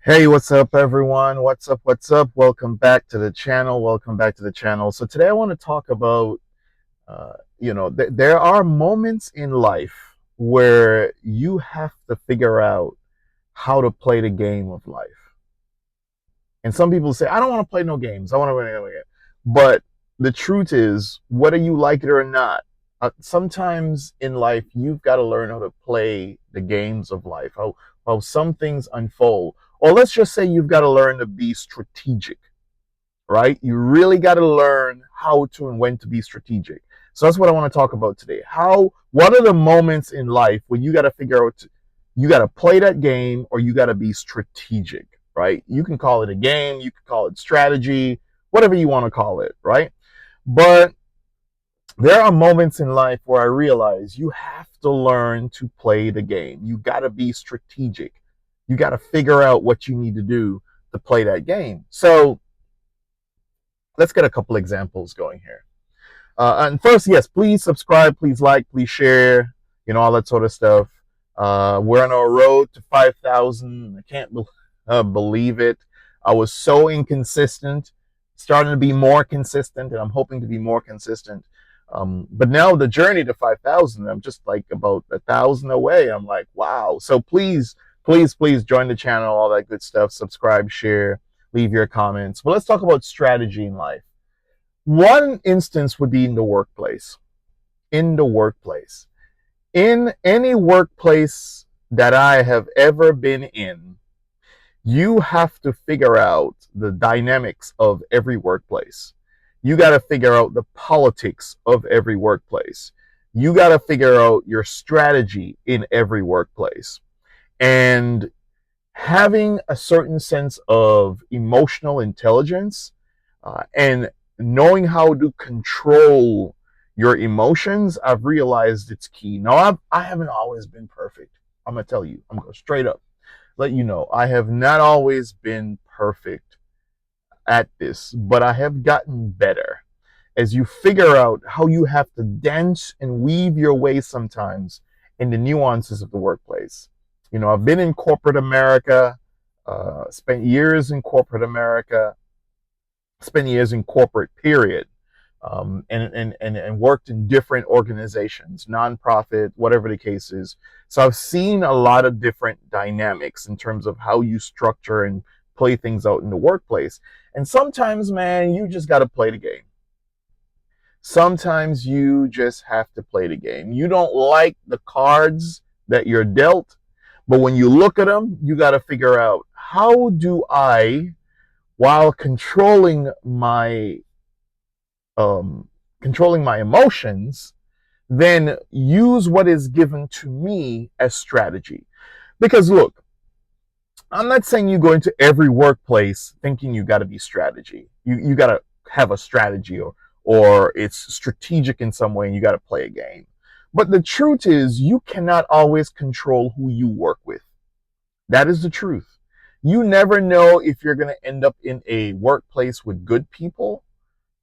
Hey, what's up, everyone? What's up? What's up? Welcome back to the channel. Welcome back to the channel. So today I want to talk about, there are moments in life where you have to figure out how to play the game of life. And some people say, I don't want to play no games. I want to play no game. But the truth is, whether you like it or not, sometimes in life you've got to learn how to play the games of life. How some things unfold. Or let's just say you've got to learn to be strategic, right? You really got to learn how to and when to be strategic. So that's what I want to talk about today. What are the moments in life when you got to figure out, you got to play that game or you got to be strategic, right? You can call it a game, you can call it strategy, whatever you want to call it, right? But there are moments in life where I realize you have to learn to play the game. You got to be strategic. You got to figure out what you need to do to play that game. So let's get a couple examples going here. And first, yes, please subscribe, please like, please share, all that sort of stuff. We're on our road to 5,000. I can't believe it. I was so inconsistent, starting to be more consistent, and I'm hoping to be more consistent. But now the journey to 5,000, I'm just like about 1,000 away. I'm like, wow. So please, please, please join the channel, all that good stuff. Subscribe, share, leave your comments. But let's talk about strategy in life. One instance would be in the workplace. In the workplace. In any workplace that I have ever been in, you have to figure out the dynamics of every workplace. You got to figure out the politics of every workplace. You got to figure out your strategy in every workplace. And having a certain sense of emotional intelligence and knowing how to control your emotions, I've realized it's key. Now, I haven't always been perfect. I'm going to tell you, I'm going to straight up let you know, I have not always been perfect at this, but I have gotten better as you figure out how you have to dance and weave your way sometimes in the nuances of the workplace. I've been in corporate America, spent years in corporate America, spent years in corporate period, and worked in different organizations, nonprofit, whatever the case is. So I've seen a lot of different dynamics in terms of how you structure and play things out in the workplace. And sometimes, man, you just got to play the game. Sometimes you just have to play the game. You don't like the cards that you're dealt, but when you look at them, you got to figure out, how do I, while um, controlling my emotions, then use what is given to me as strategy. Because look, I'm not saying you go into every workplace thinking you got to be strategy. You got to have a strategy, or it's strategic in some way and you got to play a game. But the truth is, you cannot always control who you work with. That is the truth. You never know if you're going to end up in a workplace with good people,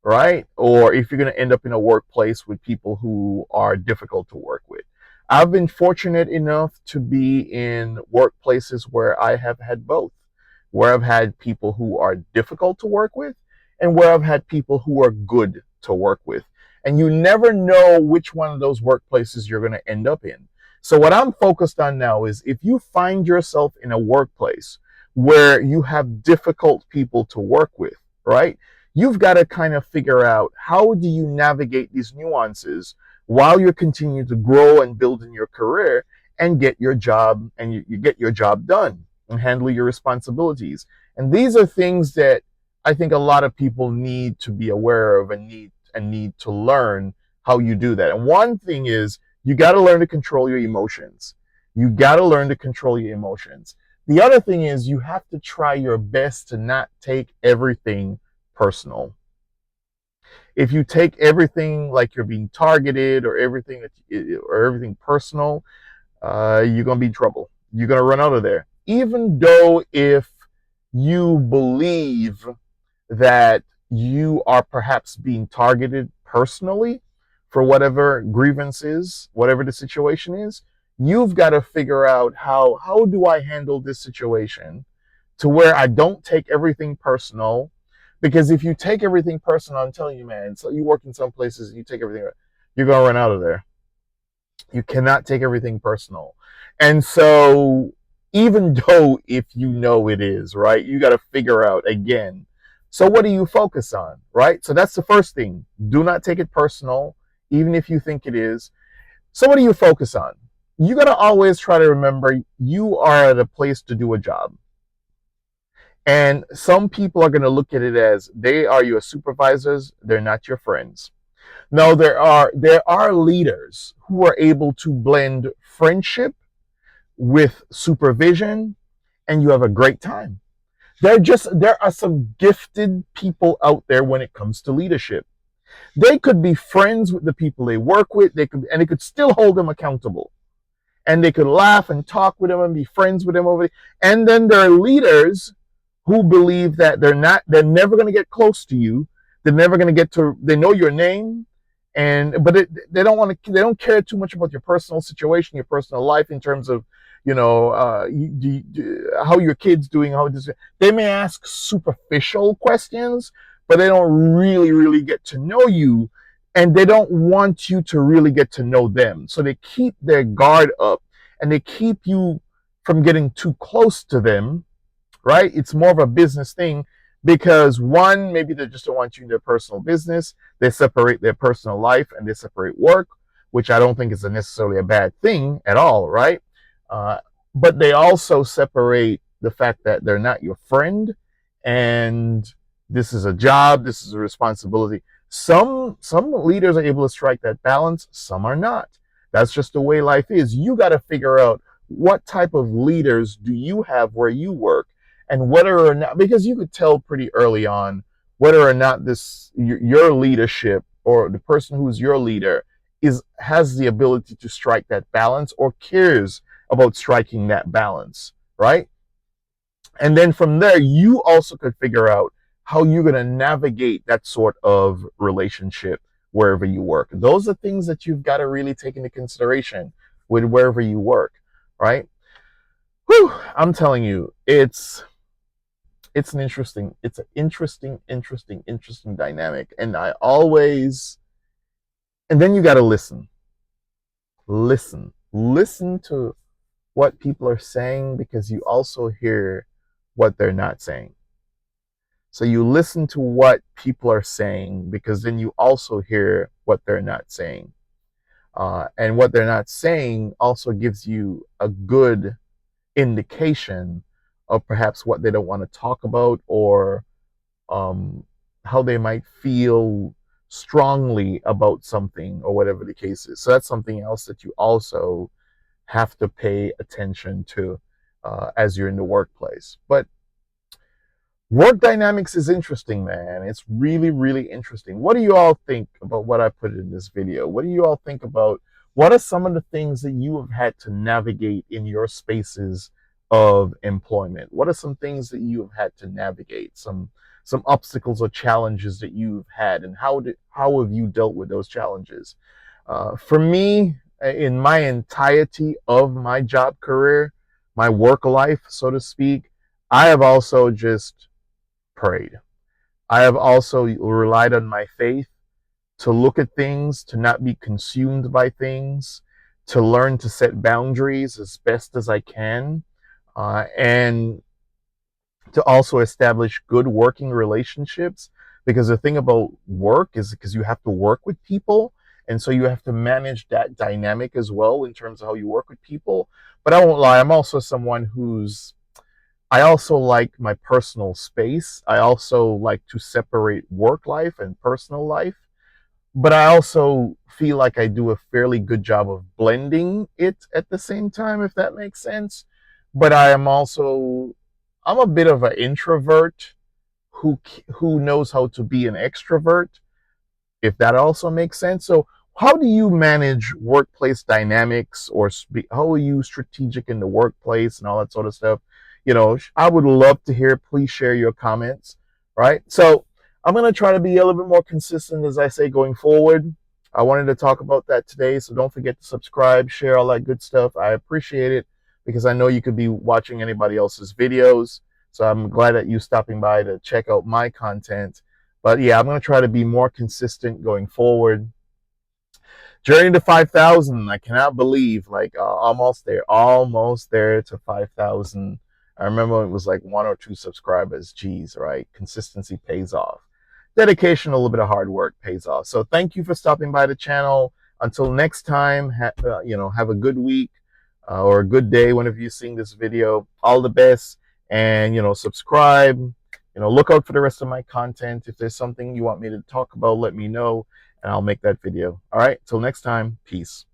right? Or if you're going to end up in a workplace with people who are difficult to work with. I've been fortunate enough to be in workplaces where I have had both, where I've had people who are difficult to work with and where I've had people who are good to work with. And you never know which one of those workplaces you're going to end up in. So what I'm focused on now is, if you find yourself in a workplace where you have difficult people to work with, right? You've got to kind of figure out, how do you navigate these nuances while you're continuing to grow and build in your career and get your job, and you get your job done and handle your responsibilities. And these are things that I think a lot of people need to be aware of and need to learn how you do that. And one thing is, you got to learn to control your emotions. You got to learn to control your emotions. The other thing is, you have to try your best to not take everything personal. If you take everything like you're being targeted, or everything personal, you're gonna be in trouble. You're gonna run out of there. Even though if you believe that you are perhaps being targeted personally for whatever grievance is, whatever the situation is, you've got to figure out, how do I handle this situation to where I don't take everything personal. Because if you take everything personal, I'm telling you, man, so you work in some places, you take everything, you're going to run out of there. You cannot take everything personal. And so, even though if you know it is, right, you got to figure out again. So, what do you focus on, right? So, that's the first thing. Do not take it personal, even if you think it is. So, what do you focus on? You got to always try to remember you are at a place to do a job. And some people are going to look at it as they are your supervisors, they're not your friends. No, there are leaders who are able to blend friendship with supervision, and you have a great time. There are some gifted people out there when it comes to leadership. They could be friends with the people they work with, they could still hold them accountable. And they could laugh and talk with them and be friends with them over. And then there are leaders who believe that they're never going to get close to you. They're never going to get to, they know your name, they don't want to, they don't care too much about your personal situation, your personal life in terms of, how your kid's doing, how this, they may ask superficial questions, but they don't really, really get to know you, and they don't want you to really get to know them. So they keep their guard up and they keep you from getting too close to them, right? It's more of a business thing because one, maybe they just don't want you in their personal business. They separate their personal life and they separate work, which I don't think is necessarily a bad thing at all, right? Uh, but they also separate the fact that they're not your friend and this is a job, this is a responsibility. Some leaders are able to strike that balance, some are not. That's just the way life is. You got to figure out what type of leaders do you have where you work, and whether or not, because you could tell pretty early on whether or not this your leadership or the person who's your leader has the ability to strike that balance or cares about striking that balance, right? And then from there, you also could figure out how you're going to navigate that sort of relationship wherever you work. Those are things that you've got to really take into consideration with wherever you work, right? Whew, I'm telling you, it's an interesting dynamic. And then you got to listen to what people are saying, because you also hear what they're not saying. So you listen to what people are saying because then you also hear what they're not saying. And what they're not saying also gives you a good indication of perhaps what they don't want to talk about, or um, how they might feel strongly about something, or whatever the case is. So that's something else that you also have to pay attention to as you're in the workplace. But work dynamics is interesting, man. It's really, really interesting. What do you all think about what I put in this video? What do you all think about what are some of the things that you have had to navigate in your spaces of employment? What are some things that you have had to navigate? Some obstacles or challenges that you've had, and how have you dealt with those challenges? For me, in my entirety of my job career, my work life, so to speak, I have also just prayed. I have also relied on my faith to look at things, to not be consumed by things, to learn to set boundaries as best as I can, and to also establish good working relationships. Because the thing about work is because you have to work with people. And so you have to manage that dynamic as well in terms of how you work with people. But I won't lie, I'm also someone I also like my personal space. I also like to separate work life and personal life. But I also feel like I do a fairly good job of blending it at the same time, if that makes sense. But I'm a bit of an introvert who who knows how to be an extrovert, if that also makes sense. So, how do you manage workplace dynamics, or how are you strategic in the workplace and all that sort of stuff? I would love to hear. Please share your comments, right? So, I'm going to try to be a little bit more consistent, as I say, going forward. I wanted to talk about that today, so don't forget to subscribe, share all that good stuff. I appreciate it because I know you could be watching anybody else's videos. So I'm glad that you stopping by to check out my content. But yeah, I'm going to try to be more consistent going forward. Journey to 5,000. I cannot believe, like, almost there to 5,000. I remember it was like 1 or 2 subscribers. Geez, right? Consistency pays off. Dedication, a little bit of hard work pays off. So thank you for stopping by the channel. Until next time, have a good week or a good day whenever you're seeing this video. All the best, and subscribe. Look out for the rest of my content. If there's something you want me to talk about, let me know and I'll make that video. All right, till next time, peace.